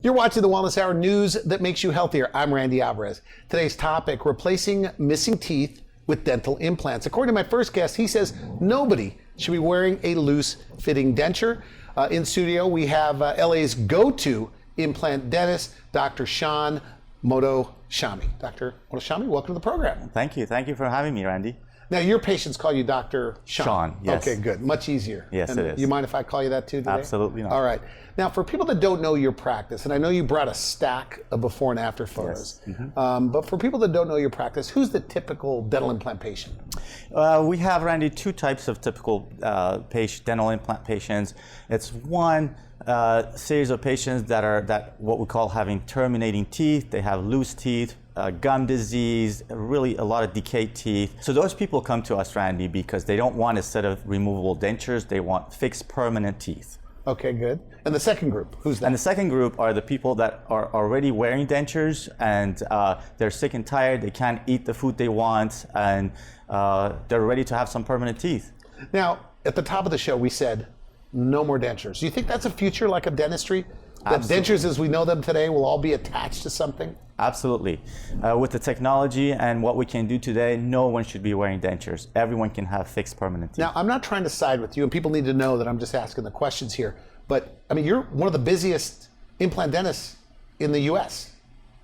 You're watching the Wellness Hour, news that makes you healthier. I'm Randy Alvarez. Today's topic, replacing missing teeth with dental implants. According to my first guest, he says nobody should be wearing a loose-fitting denture. In studio, we have LA's go-to implant dentist, Dr. Sean Mohtashami. Dr. Mohtashami, welcome to the program. Thank you. Thank you for having me, Randy. Now, your patients call you Dr. Sean. Sean, yes. Okay, good. Much easier. Yes, and it is. You mind if I call you that too today? Absolutely not. All right. Now, for people that don't know your practice, and I know you brought a stack of before and after photos, Yes. Mm-hmm. But for people that don't know your practice, who's the typical dental implant patient? We have, Randy, two types of typical dental implant patients. It's one series of patients that what we call having terminating teeth. They have loose teeth, gum disease, really a lot of decayed teeth. So those people come to us, Randy, because they don't want a set of removable dentures. They want fixed permanent teeth. Okay, good. And the second group, who's that? And the second group are the people that are already wearing dentures and they're sick and tired, they can't eat the food they want, and they're ready to have some permanent teeth. Now, at the top of the show, we said no more dentures. Do you think that's a future like of dentistry? That dentures as we know them today will all be attached to something? Absolutely. With the technology and what we can do today, no one should be wearing dentures. Everyone can have fixed permanent teeth. Now, I'm not trying to side with you, and people need to know that I'm just asking the questions here, but I mean, you're one of the busiest implant dentists in the US.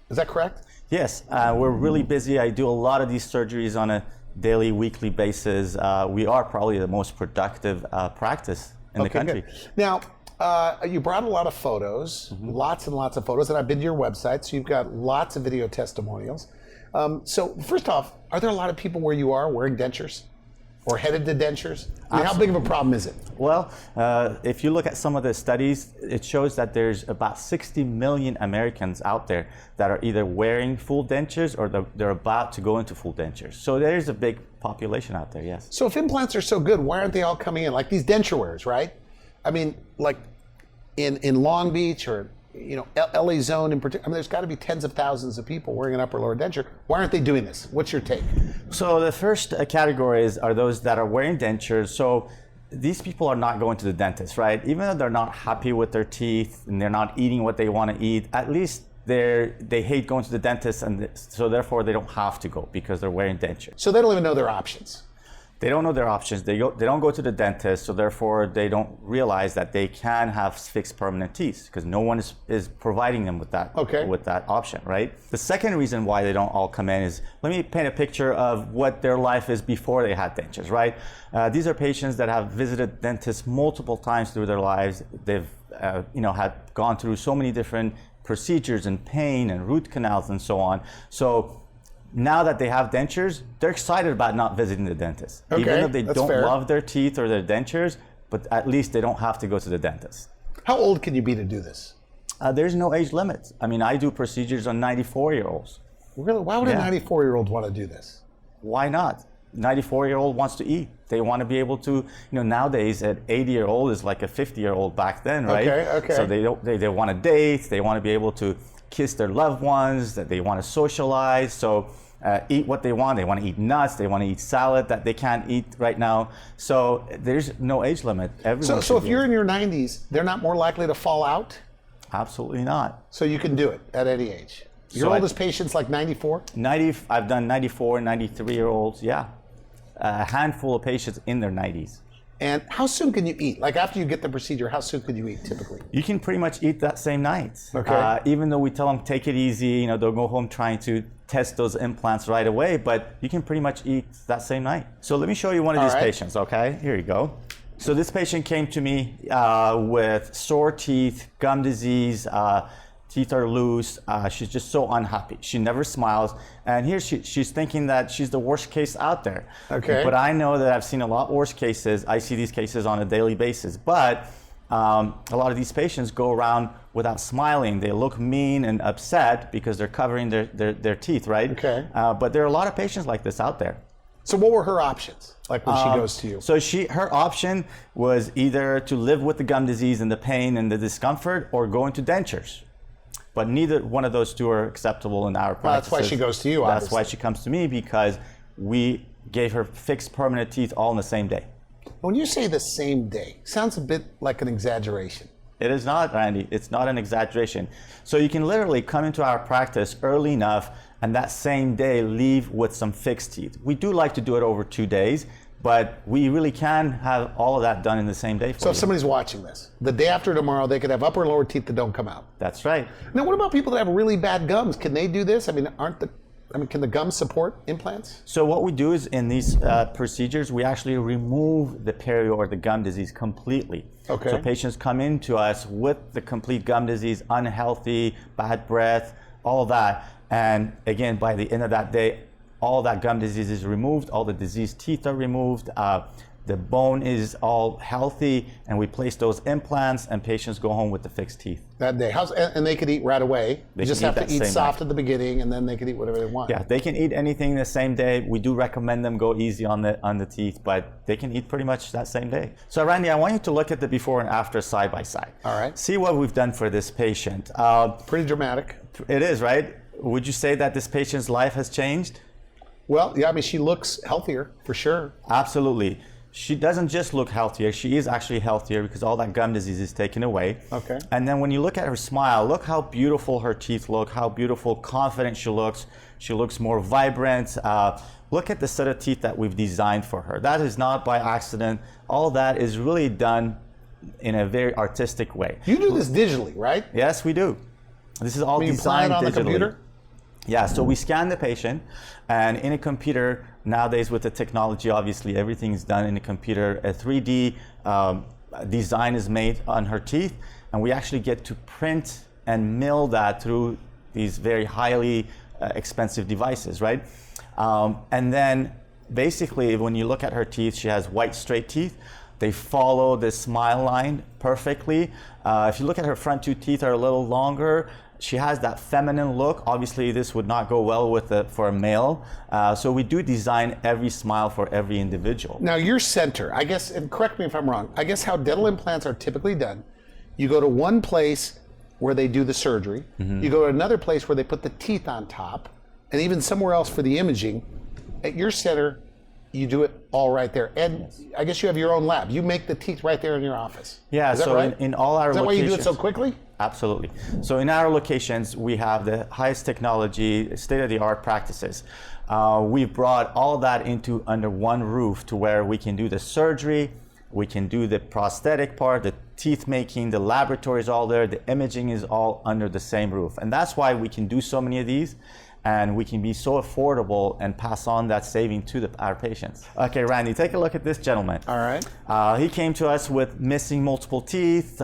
Is that correct? Yes, we're really busy. I do a lot of these surgeries on a daily, weekly basis. We are probably the most productive practice in the country. Good. Now, you brought a lot of photos, lots and lots of photos, and I've been to your website, so you've got lots of video testimonials. So first off, are there a lot of people where you are wearing dentures or headed to dentures? I mean, how big of a problem is it? Well, if you look at some of the studies, it shows that there's about 60 million Americans out there that are either wearing full dentures or they're about to go into full dentures. So there's a big population out there, yes. So if implants are so good, why aren't they all coming in? Like these denture wearers, right? I mean, like in Long Beach or LA zone in particular, I mean, there's got to be tens of thousands of people wearing an upper lower denture. Why aren't they doing this? What's your take? So the first categories are those that are wearing dentures. So these people are not going to the dentist, right? Even though they're not happy with their teeth and they're not eating what they want to eat, at least they hate going to the dentist, and so therefore they don't have to go because they're wearing dentures. So they don't even know their options. They don't know their options. They don't go to the dentist, so therefore they don't realize that they can have fixed permanent teeth because no one is providing them with that option, right? The second reason why they don't all come in is, let me paint a picture of what their life is before they had dentures, right? These are patients that have visited dentists multiple times through their lives. They've had gone through so many different procedures and pain and root canals and so on. So now that they have dentures, they're excited about not visiting the dentist. Okay, even though they don't fair. love their teeth or their dentures, but at least they don't have to go to the dentist. How old can you be to do this? There's no age limit. I mean, I do procedures on 94-year-olds. Really? Why would a 94-year-old want to do this? Why not? 94-year-old wants to eat. They want to be able to, nowadays an 80-year-old is like a 50-year-old back then, right? Okay. So they want to date, they want to be able to kiss their loved ones, that they want to socialize. So eat what they want. They want to eat nuts. They want to eat salad that they can't eat right now. So there's no age limit. So if you're in your 90s, they're not more likely to fall out? Absolutely not. So you can do it at any age. Your oldest patient's like 94? I've done 94, 93-year-olds, yeah. A handful of patients in their 90s. And how soon can you eat? Like after you get the procedure, how soon can you eat typically? You can pretty much eat that same night. Okay. Even though we tell them take it easy, they'll go home trying to test those implants right away, but you can pretty much eat that same night. So let me show you one of these patients, okay? Here you go. So this patient came to me with sore teeth, gum disease, teeth are loose. She's just so unhappy. She never smiles. And here she's thinking that she's the worst case out there. Okay. But I know that I've seen a lot worse cases. I see these cases on a daily basis. But a lot of these patients go around without smiling. They look mean and upset because they're covering their teeth, right? Okay. But there are a lot of patients like this out there. So what were her options, like when she goes to you? So her option was either to live with the gum disease and the pain and the discomfort or go into dentures. But neither one of those two are acceptable in our practice. That's why she goes to you, obviously. That's why she comes to me, because we gave her fixed permanent teeth all in the same day. When you say the same day, sounds a bit like an exaggeration. It is not, Randy. It's not an exaggeration. So you can literally come into our practice early enough and that same day leave with some fixed teeth. We do like to do it over 2 days, but we really can have all of that done in the same day for So if somebody's watching this, the day after tomorrow, they could have upper and lower teeth that don't come out. That's right. Now, what about people that have really bad gums? Can they do this? I mean, can the gums support implants? So what we do is in these procedures, we actually remove the perio or the gum disease completely. Okay. So patients come into us with the complete gum disease, unhealthy, bad breath, all of that. And again, by the end of that day, all that gum disease is removed, all the diseased teeth are removed, the bone is all healthy, and we place those implants, and patients go home with the fixed teeth. That day. And they could eat right away. They just have to eat soft at the beginning, and then they can eat whatever they want. Yeah, they can eat anything the same day. We do recommend them go easy on the teeth, but they can eat pretty much that same day. So Randy, I want you to look at the before and after side by side. All right. See what we've done for this patient. Pretty dramatic. It is, right? Would you say that this patient's life has changed? Well, yeah, I mean, she looks healthier, for sure. Absolutely. She doesn't just look healthier, she is actually healthier because all that gum disease is taken away. Okay. And then when you look at her smile, look how beautiful her teeth look, how beautiful, confident she looks. She looks more vibrant. Look at the set of teeth that we've designed for her. That is not by accident. All that is really done in a very artistic way. You do this digitally, right? Yes, we do. This is all designed digitally. On the computer? Yeah, so we scan the patient, and in a computer, nowadays with the technology, obviously everything is done in a computer. A 3D design is made on her teeth, and we actually get to print and mill that through these very highly expensive devices, right? And then basically when you look at her teeth, she has white straight teeth. They follow the smile line perfectly. If you look at her front two teeth are a little longer. She has that feminine look. Obviously, this would not go well with for a male. So we do design every smile for every individual. Now, your center, I guess, and correct me if I'm wrong, I guess how dental implants are typically done, you go to one place where they do the surgery, you go to another place where they put the teeth on top, and even somewhere else for the imaging. At your center, you do it all right there. And I guess you have your own lab. You make the teeth right there in your office. Yeah, Is that so right? in all our Is that locations. why you do it so quickly? Absolutely. So in our locations, we have the highest technology, state-of-the-art practices. We've brought all that into under one roof to where we can do the surgery, we can do the prosthetic part, the teeth making, the laboratory is all there, the imaging is all under the same roof. And that's why we can do so many of these, and we can be so affordable and pass on that saving to our patients. Okay, Randy, take a look at this gentleman. All right. He came to us with missing multiple teeth,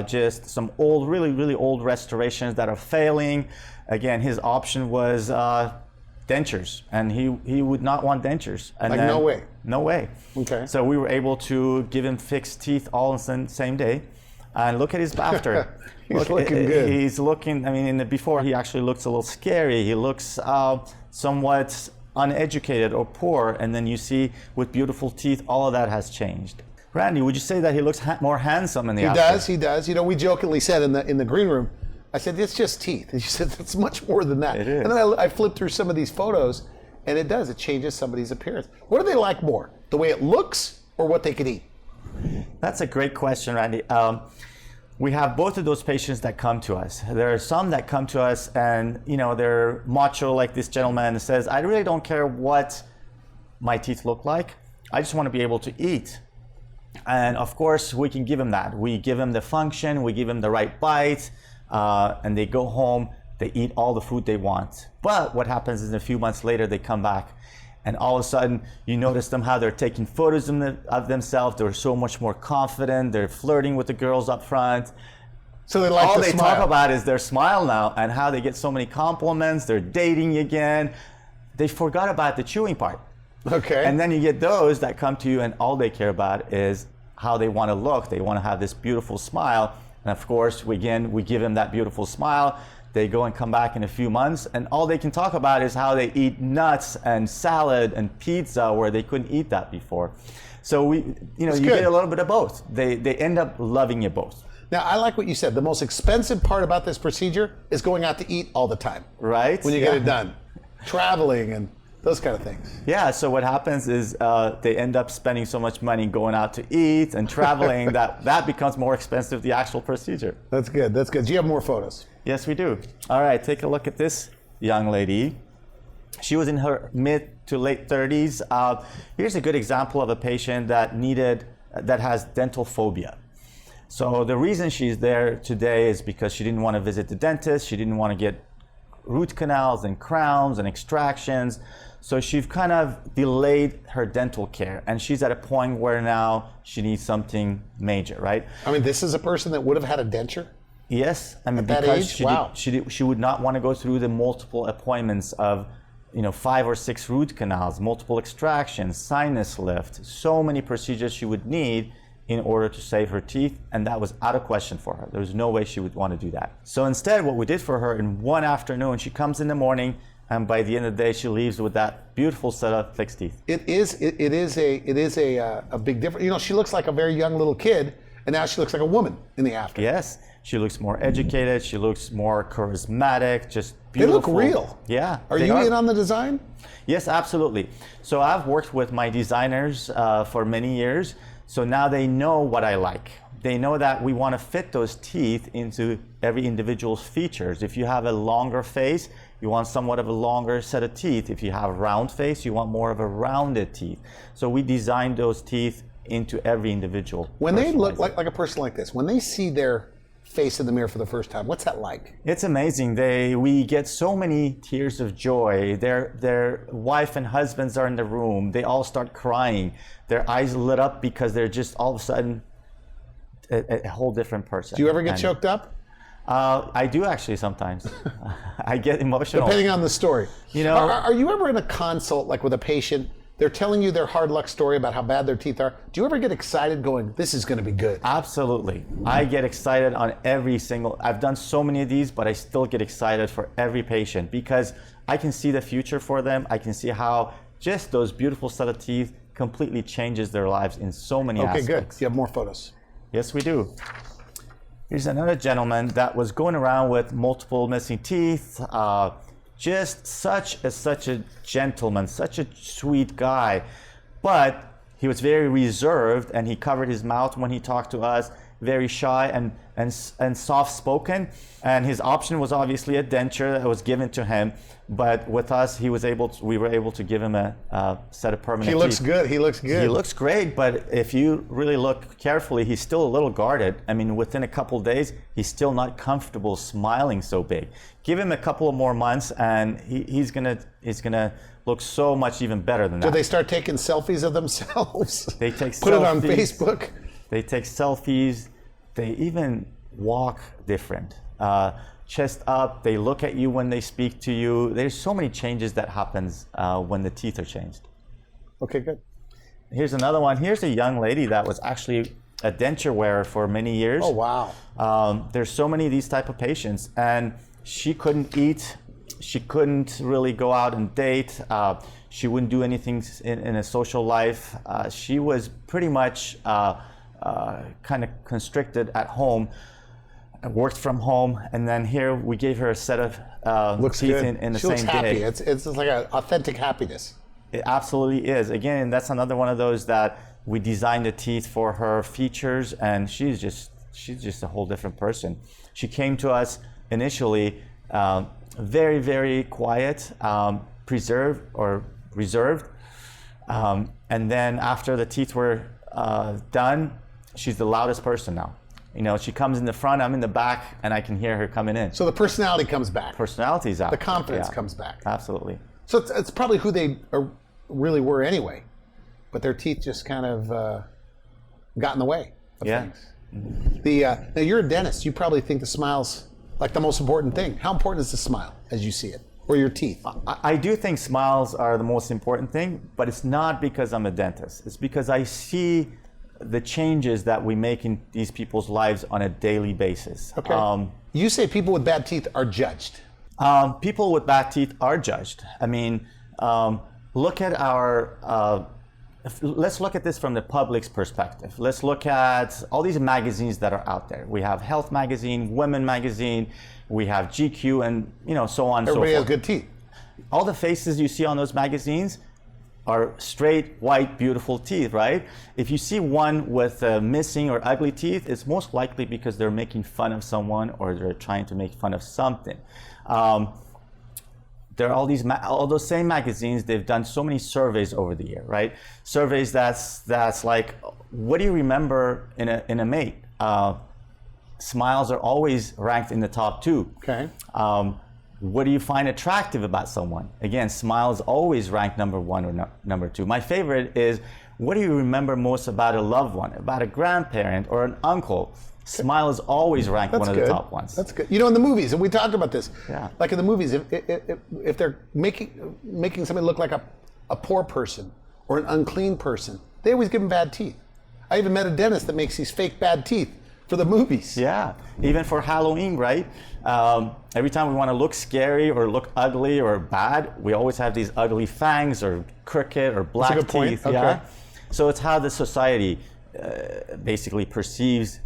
just some old, really old restorations that are failing. Again, his option was dentures, and he would not want dentures. And like, no way? No way. Okay. So we were able to give him fixed teeth all on the same day. And look at his after. He's looking good. He's looking, I mean, in the before, he actually looks a little scary. He looks somewhat uneducated or poor. And then you see with beautiful teeth, all of that has changed. Randy, would you say that he looks more handsome in the after? He does. You know, we jokingly said in the green room, I said, it's just teeth. And you said, it's much more than that. It is. And then I flipped through some of these photos, and it does. It changes somebody's appearance. What do they like more? The way it looks or what they could eat? That's a great question, Randy. We have both of those patients that come to us. There are some that come to us and, you know, they're macho like this gentleman says, I really don't care what my teeth look like. I just want to be able to eat. And of course, we can give them that. We give them the function, we give them the right bite, and they go home, they eat all the food they want. But what happens is a few months later, they come back and all of a sudden, you notice them how they're taking photos of themselves. They're so much more confident. They're flirting with the girls up front. So they like all the they smile. talk about is their smile now and how they get so many compliments. They're dating again. They forgot about the chewing part. Okay. And then you get those that come to you and all they care about is how they want to look. They want to have this beautiful smile. And of course, we give them that beautiful smile. They go and come back in a few months, and all they can talk about is how they eat nuts and salad and pizza where they couldn't eat that before. So you get a little bit of both. They end up loving you both. Now, I like what you said. The most expensive part about this procedure is going out to eat all the time. Right? When you get it done. Traveling and those kind of things. Yeah, so what happens is they end up spending so much money going out to eat and traveling that becomes more expensive, the actual procedure. That's good, that's good. Do you have more photos? Yes, we do. All right, take a look at this young lady. She was in her mid to late 30s. Here's a good example of a patient that has dental phobia. So the reason she's there today is because she didn't want to visit the dentist. She didn't want to get root canals and crowns and extractions. So she's kind of delayed her dental care. And she's at a point where now she needs something major, right? I mean, this is a person that would have had a denture? Yes. I mean, at that because age? she would not want to go through the multiple appointments of 5 or 6 root canals, multiple extractions, sinus lift, so many procedures she would need in order to save her teeth, and that was out of question for her. There was no way she would want to do that. So instead, what we did for her in one afternoon, she comes in the morning, and by the end of the day, she leaves with that beautiful set of fixed teeth. It is a big difference. She looks like a very young little kid, and now she looks like a woman in the after. Yes, she looks more educated. She looks more charismatic, just beautiful. They look real. Yeah. Are you in on the design? Yes, absolutely. So I've worked with my designers for many years. So now they know what I like. They know that we want to fit those teeth into every individual's features. If you have a longer face, you want somewhat of a longer set of teeth. If you have a round face, you want more of a rounded teeth. So we designed those teeth into every individual. When they look like a person like this, when they see their face in the mirror for the first time, what's that like? It's amazing. We get so many tears of joy. Their wife and husbands are in the room. They all start crying. Their eyes lit up because they're just all of a sudden a whole different person. Do you ever get choked up? I do actually sometimes. I get emotional. Depending on the story. Are you ever in a consult like with a patient? They're telling you their hard luck story about how bad their teeth are. Do you ever get excited going, this is going to be good? Absolutely. I get excited on every single, I've done so many of these, but I still get excited for every patient because I can see the future for them. I can see how just those beautiful set of teeth completely changes their lives in so many aspects. Okay, good. You have more photos. Yes, we do. Here's another gentleman that was going around with multiple missing teeth. Just such a gentleman, such a sweet guy, but he was very reserved and he covered his mouth when he talked to us, very shy and soft-spoken. And his option was obviously a denture that was given to him, but with us, we were able to give him a set of permanent teeth. He looks good. He looks good. He looks great, but if you really look carefully, he's still a little guarded. I mean, within a couple of days, he's still not comfortable smiling so big. Give him a couple of more months, and he's gonna look so much even better than that. Do they start taking selfies of themselves? They take Put selfies. it on Facebook. They take selfies. They even walk different. Chest up, they look at you when they speak to you. There's so many changes that happens when the teeth are changed. Okay, good. Here's another one. Here's a young lady that was actually a denture wearer for many years. Oh, wow. There's so many of these type of patients, and she couldn't eat. She couldn't really go out and date. She wouldn't do anything in a social life. She was pretty much kind of constricted at home. Worked from home, and then here we gave her a set of teeth in the same day. She looks happy. It's like an authentic happiness. It absolutely is. Again, that's another one of those that we designed the teeth for her features, and she's just a whole different person. She came to us initially very, very quiet, reserved, and then after the teeth were done, she's the loudest person now. She comes in the front, I'm in the back, and I can hear her coming in. So the personality comes back. Personality's out. The confidence comes back. Absolutely. So it's probably who they really were anyway, but their teeth just kind of got in the way of things. Mm-hmm. Now you're a dentist. You probably think the smile's like the most important thing. How important is the smile as you see it, or your teeth? I do think smiles are the most important thing, but it's not because I'm a dentist. It's because I see the changes that we make in these people's lives on a daily basis. Okay. You say people with bad teeth are judged. People with bad teeth are judged. I mean, look at let's look at this from the public's perspective. Let's look at all these magazines that are out there. We have Health Magazine, Women Magazine, we have GQ, and so on and so forth. Everybody has good teeth. All the faces you see on those magazines are straight, white, beautiful teeth, right? If you see one with missing or ugly teeth, it's most likely because they're making fun of someone or they're trying to make fun of something. There are all those same magazines. They've done so many surveys over the year, right? Surveys that's like, what do you remember in a mate? Smiles are always ranked in the top 2. Okay. What do you find attractive about someone? Again, smiles always ranked number 1 or number 2. My favorite is, what do you remember most about a loved one, about a grandparent or an uncle? Smile is always ranked one of the top ones. That's good. You know, in the movies, and we talked about this. Yeah. Like in the movies, if they're making somebody look like a poor person or an unclean person, they always give them bad teeth. I even met a dentist that makes these fake bad teeth for the movies. Yeah, even for Halloween, right? Every time we want to look scary or look ugly or bad, we always have these ugly fangs or crooked or black That's a good point. teeth. Okay. Yeah. So it's how the society basically perceives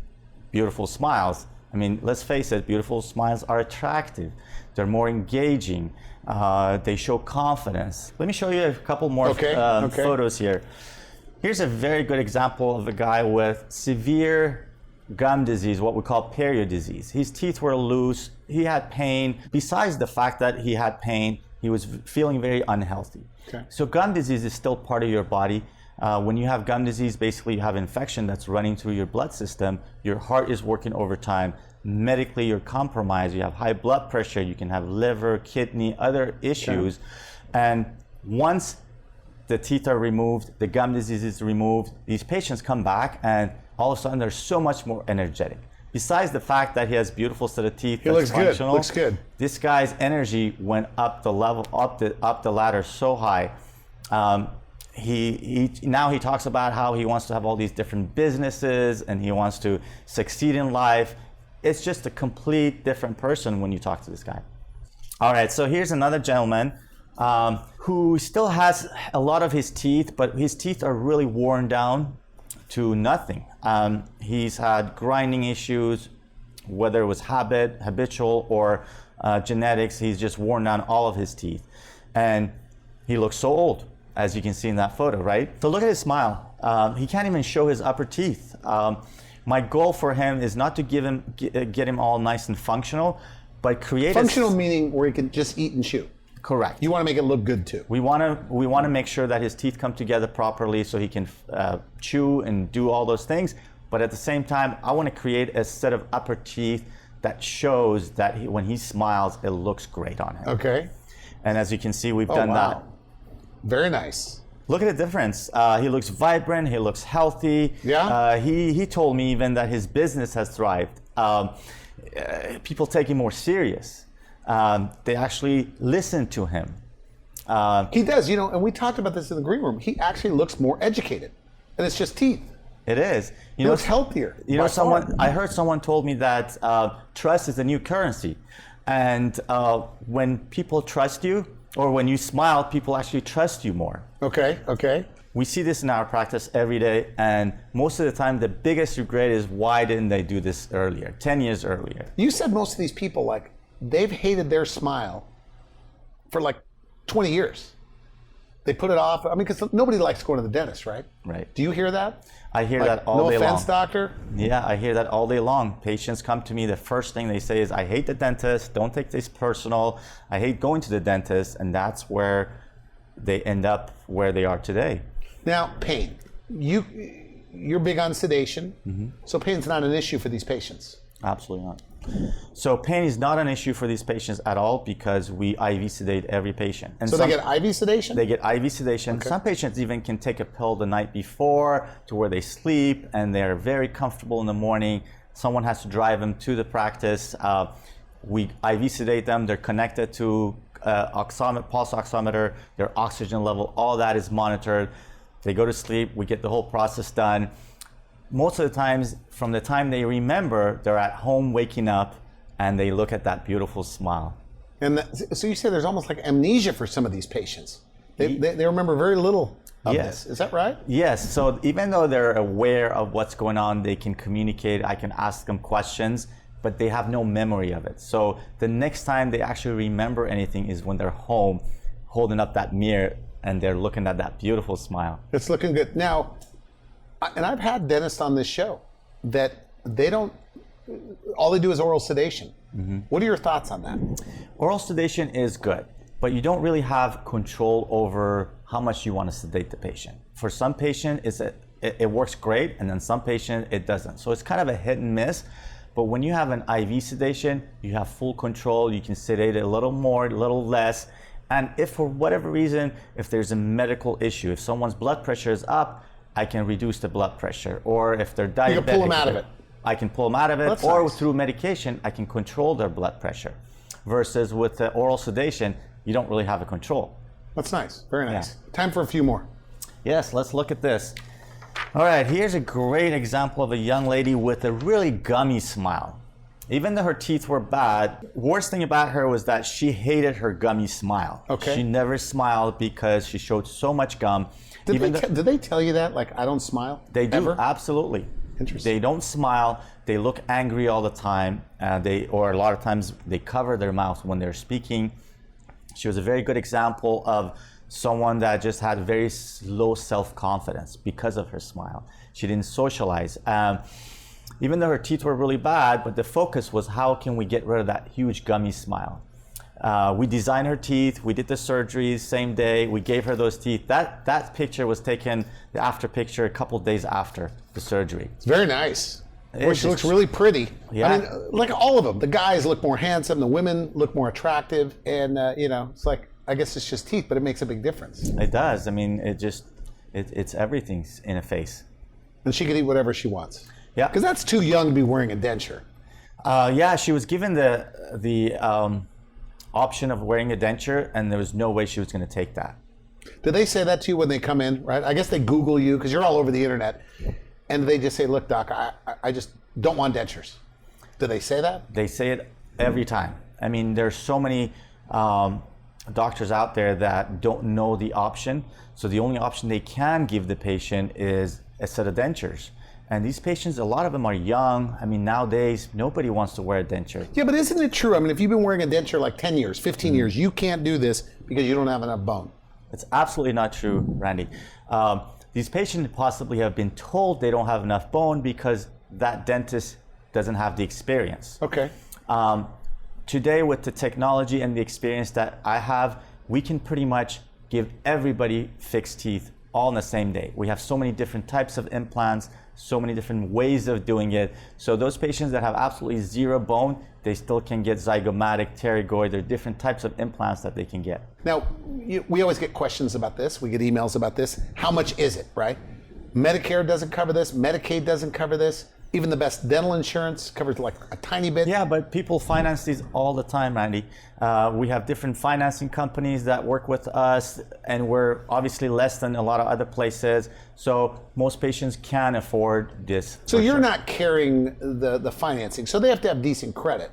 beautiful smiles. I mean, let's face it, beautiful smiles are attractive. They're more engaging. They show confidence. Let me show you a couple more photos here. Here's a very good example of a guy with severe gum disease, what we call perio disease. His teeth were loose. He had pain. Besides the fact that he had pain, he was feeling very unhealthy. Okay. So gum disease is still part of your body. When you have gum disease, basically you have infection that's running through your blood system. Your heart is working overtime. Medically, you're compromised. You have high blood pressure. You can have liver, kidney, other issues. Okay. And once the teeth are removed, the gum disease is removed, these patients come back and all of a sudden they're so much more energetic. Besides the fact that he has beautiful set of teeth, he looks good. Looks good. This guy's energy went up the level, up the ladder so high. Now he talks about how he wants to have all these different businesses and he wants to succeed in life. It's just a complete different person when you talk to this guy. All right, so here's another gentleman who still has a lot of his teeth, but his teeth are really worn down to nothing. He's had grinding issues, whether it was habitual or genetics. He's just worn down all of his teeth. And he looks so old, as you can see in that photo, right? So look at his smile. He can't even show his upper teeth. My goal for him is not to get him all nice and functional, but create functional meaning where he can just eat and chew. Correct. You want to make it look good too. We want to make sure that his teeth come together properly so he can chew and do all those things. But at the same time, I want to create a set of upper teeth that shows that when he smiles, it looks great on him. Okay. And as you can see, we've done that. Very nice. Look at the difference. He looks vibrant. He looks healthy. Yeah. He told me even that his business has thrived. People take him more serious. They actually listen to him. He does, and we talked about this in the green room. He actually looks more educated, and it's just teeth. It is. He looks healthier. I heard someone told me that trust is the new currency, and when people trust you, or when you smile, people actually trust you more. Okay. We see this in our practice every day, and most of the time, the biggest regret is why didn't they do this earlier, 10 years earlier? You said most of these people, they've hated their smile for 20 years. They put it off. I mean, because nobody likes going to the dentist, right? Right. Do you hear that? I hear that all day long. No offense, doctor? Yeah, I hear that all day long. Patients come to me, the first thing they say is, I hate the dentist, don't take this personal, I hate going to the dentist, and that's where they end up where they are today. Now, pain. You're big on sedation, so pain's not an issue for these patients. Absolutely not. So pain is not an issue for these patients at all because we IV sedate every patient. And so they get IV sedation? They get IV sedation. Okay. Some patients even can take a pill the night before to where they sleep and they're very comfortable in the morning. Someone has to drive them to the practice. We IV sedate them. They're connected to pulse oximeter, their oxygen level, all that is monitored. They go to sleep. We get the whole process done. Most of the times, from the time they remember, they're at home waking up and they look at that beautiful smile. And so you say there's almost like amnesia for some of these patients. They remember very little of this. Is that right? Yes. So even though they're aware of what's going on, they can communicate. I can ask them questions. but they have no memory of it. So the next time they actually remember anything is when they're home, holding up that mirror, and they're looking at that beautiful smile. It's looking good. Now, and I've had dentists on this show that they don't, all they do is oral sedation. Mm-hmm. What are your thoughts on that? Oral sedation is good, but you don't really have control over how much you want to sedate the patient. For some patients, it works great, and then some patients, it doesn't. So it's kind of a hit and miss. But when you have an IV sedation, you have full control. You can sedate it a little more, a little less. And if for whatever reason, if there's a medical issue, if someone's blood pressure is up, I can reduce the blood pressure. Or if they're diabetic, you can pull them out of it. I can pull them out of it. That's or nice. Through medication, I can control their blood pressure. Versus with the oral sedation, you don't really have a control. That's nice. Very nice. Yeah. Time for a few more. Yes, let's look at this. All right, here's a great example of a young lady with a really gummy smile. Even though her teeth were bad, worst thing about her was that she hated her gummy smile. Okay. She never smiled because she showed so much gum. Did they tell you that? Like, I don't smile? They do, ever? Absolutely. Interesting. They don't smile. They look angry all the time. Or a lot of times they cover their mouth when they're speaking. She was a very good example of someone that just had very low self-confidence because of her smile. She didn't socialize. Even though her teeth were really bad, but the focus was how can we get rid of that huge gummy smile. We designed her teeth, we did the surgeries same day, we gave her those teeth. That picture was taken, the after picture, a couple days after the surgery. It's very nice. Boy, she looks really pretty. Yeah. I mean, like all of them. The guys look more handsome, the women look more attractive, and it's like, I guess it's just teeth, but it makes a big difference. It does. I mean, it's everything in a face. And she can eat whatever she wants. Yeah. Because that's too young to be wearing a denture. Yeah, she was given the option of wearing a denture, and there was no way she was going to take that. Do they say that to you when they come in, right? I guess they Google you, because you're all over the internet, and they just say, look, doc, I just don't want dentures. Do they say that? They say it every time. I mean, there's so many doctors out there that don't know the option. So the only option they can give the patient is a set of dentures. And these patients, a lot of them are young. I mean, nowadays, nobody wants to wear a denture. Yeah, but isn't it true? I mean, if you've been wearing a denture like 10 years, 15 years, you can't do this because you don't have enough bone. It's absolutely not true, Randy. These patients possibly have been told they don't have enough bone because that dentist doesn't have the experience. Okay. Today, with the technology and the experience that I have, we can pretty much give everybody fixed teeth all in the same day. We have so many different types of implants, so many different ways of doing it. So those patients that have absolutely zero bone, they still can get zygomatic, pterygoid. There are different types of implants that they can get. Now, we always get questions about this. We get emails about this. How much is it, right? Medicare doesn't cover this. Medicaid doesn't cover this. Even the best dental insurance covers like a tiny bit. Yeah, but people finance these all the time, Randy. We have different financing companies that work with us, and we're obviously less than a lot of other places. So most patients can afford this. So you're not carrying the financing. So they have to have decent credit,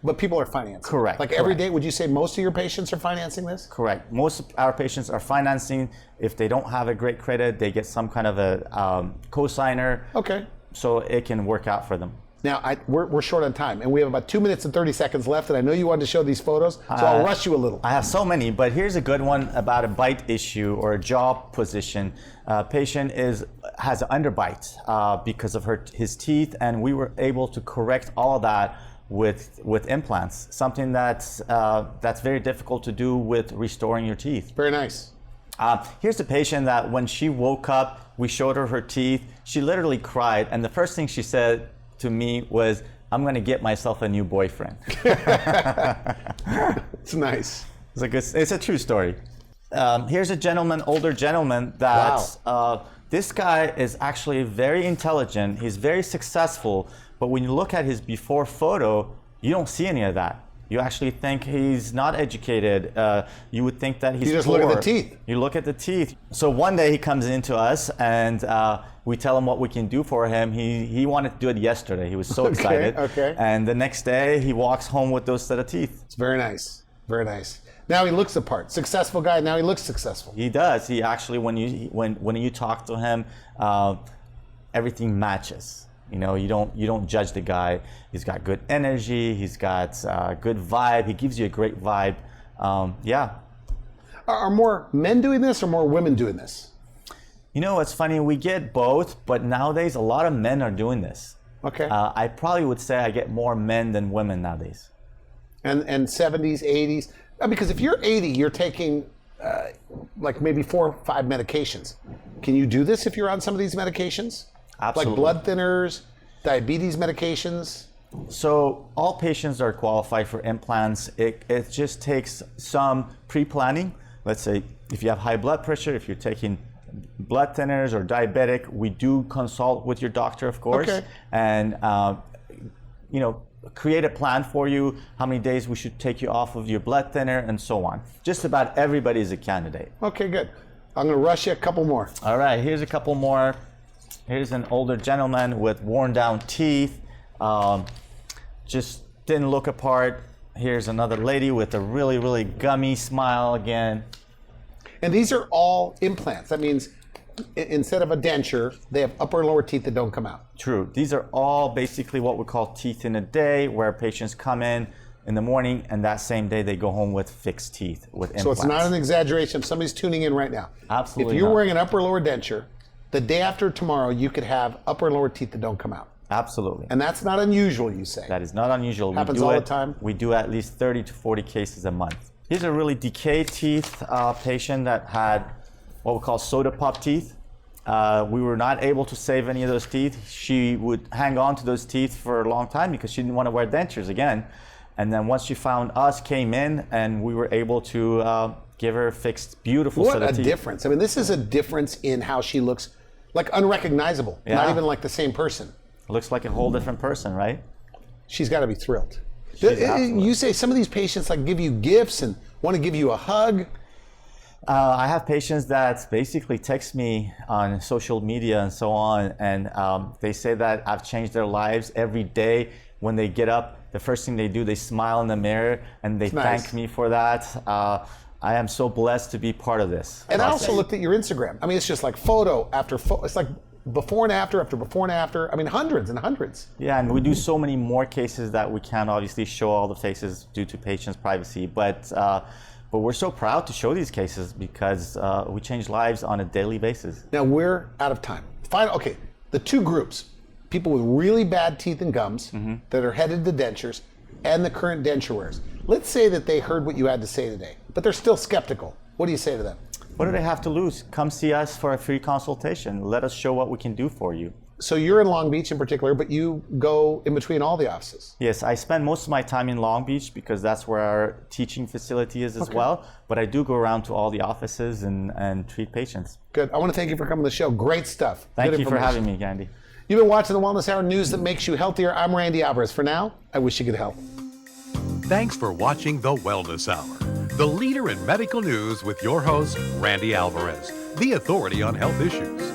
but people are financing. Correct. Like every day, would you say most of your patients are financing this? Correct. Most of our patients are financing. If they don't have a great credit, they get some kind of a co-signer. Okay. So it can work out for them. Now, we're short on time, and we have about 2 minutes and 30 seconds left, and I know you wanted to show these photos, so I'll rush you a little. I have so many, but here's a good one about a bite issue or a jaw position. Patient has an underbite because of his teeth, and we were able to correct all that with implants, something that's very difficult to do with restoring your teeth. Very nice. Here's a patient that when she woke up, we showed her teeth. She literally cried, and the first thing she said to me was, "I'm going to get myself a new boyfriend." It's nice. It's a true story. Here's a older gentleman that this guy is actually very intelligent. He's very successful, but when you look at his before photo, you don't see any of that. You actually think he's not educated. You would think that he's You just poor. look at the teeth. You look at the teeth. So one day he comes into us and we tell him what we can do for him. He wanted to do it yesterday. He was so excited. Okay. And the next day he walks home with those set of teeth. It's very nice. Very nice. Now he looks the part. Successful guy. Now he looks successful. He does. He actually, when you talk to him, everything matches. You know, you don't judge the guy. He's got good energy. He's got good vibe. He gives you a great vibe. Yeah. Are more men doing this or more women doing this? You know, it's funny. We get both, but nowadays a lot of men are doing this. Okay. I probably would say I get more men than women nowadays. And 70s, 80s? Because if you're 80, you're taking like maybe 4 or 5 medications. Can you do this if you're on some of these medications? Absolutely. Like blood thinners, diabetes medications? So all patients are qualified for implants. It just takes some pre-planning. Let's say if you have high blood pressure, if you're taking blood thinners or diabetic, we do consult with your doctor, of course, okay. and you know, create a plan for you, how many days we should take you off of your blood thinner and so on. Just about everybody is a candidate. Okay, good. I'm gonna rush you a couple more. All right, here's a couple more. Here's an older gentleman with worn down teeth, just didn't look apart. Here's another lady with a really, really gummy smile again. And these are all implants. That means instead of a denture, they have upper and lower teeth that don't come out. True. These are all basically what we call teeth in a day, where patients come in the morning and that same day they go home with fixed teeth with implants. So it's not an exaggeration if somebody's tuning in right now. Absolutely If you're not. wearing an upper or lower denture, the day after tomorrow you could have upper and lower teeth that don't come out. Absolutely. And that's not unusual, you say. That is not unusual. Happens all the time. We do at least 30 to 40 cases a month. Here's a really decayed teeth patient that had what we call soda pop teeth. We were not able to save any of those teeth. She would hang on to those teeth for a long time because she didn't want to wear dentures again. And then once she found us, came in, and we were able to give her a fixed, beautiful set of teeth. What a difference. I mean, this is a difference in how she looks, like unrecognizable, not even like the same person. Looks like a whole different person, right? She's got to be thrilled. Absolutely. You say some of these patients like give you gifts and want to give you a hug. I have patients that basically text me on social media and so on, and they say that I've changed their lives every day. When they get up, the first thing they do, they smile in the mirror and they thank me for that. I am so blessed to be part of this. And I also looked at your Instagram. I mean, it's just like photo after photo. It's like before and after before and after. I mean, hundreds and hundreds. Yeah, and we do so many more cases that we can't obviously show all the faces due to patients' privacy. But we're so proud to show these cases because we change lives on a daily basis. Now we're out of time. Okay, the two groups, people with really bad teeth and gums that are headed to dentures and the current denture wearers. Let's say that they heard what you had to say today, but they're still skeptical. What do you say to them? What do they have to lose? Come see us for a free consultation. Let us show what we can do for you. So you're in Long Beach in particular, but you go in between all the offices. Yes, I spend most of my time in Long Beach because that's where our teaching facility is as well. But I do go around to all the offices and treat patients. Good. I want to thank you for coming to the show. Great stuff. Thank you for having me, Gandhi. You've been watching the Wellness Hour, news that makes you healthier. I'm Randy Alvarez. For now, I wish you good health. Thanks for watching the Wellness Hour, the leader in medical news with your host, Randy Alvarez, the authority on health issues.